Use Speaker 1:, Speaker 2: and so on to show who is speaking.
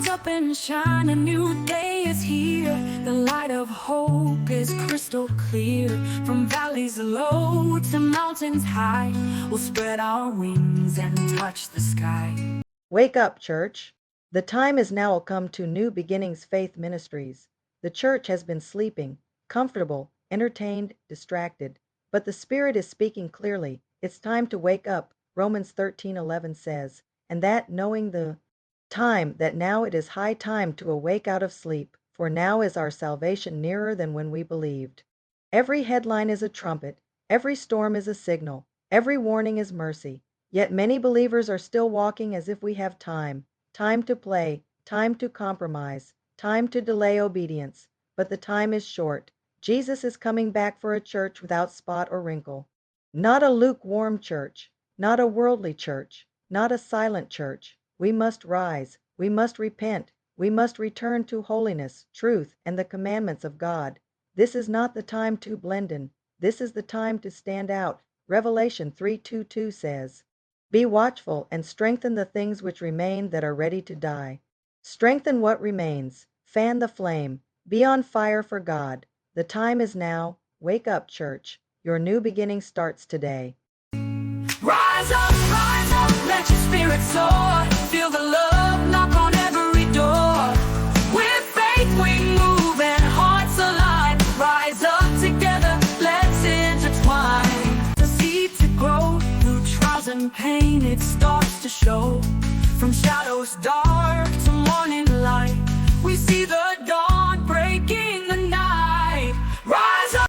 Speaker 1: Rise up and shine, a new day is here. The light of hope is crystal clear. From valleys low to mountains high, we'll spread our wings and touch the sky.
Speaker 2: Wake up, church. The time is now come to New Beginnings Faith Ministries. The church has been sleeping, comfortable, entertained, distracted. But the Spirit is speaking clearly. It's time to wake up, Romans 13:11 says, and that knowing the time that now it is high time to awake out of sleep, for now is our salvation nearer than when we believed. Every headline is a trumpet, every storm is a signal, every warning is mercy. Yet many believers are still walking as if we have time to play, time to compromise, time to delay obedience. But the time is short. Jesus is coming back for a church without spot or wrinkle. Not a lukewarm church, not a worldly church, not a silent church. We must rise, we must repent, we must return to holiness, truth, and the commandments of God. This is not the time to blend in. This is the time to stand out. Revelation 3:22 says, "Be watchful and strengthen the things which remain that are ready to die." Strengthen what remains. Fan the flame. Be on fire for God. The time is now. Wake up, church. Your new beginning starts today.
Speaker 1: Rise up, let your spirit soar. Feel the love knock on every door. With faith we move and hearts align. Rise up together, let's intertwine. The seed to grow through trials and pain, it starts to show. From shadows dark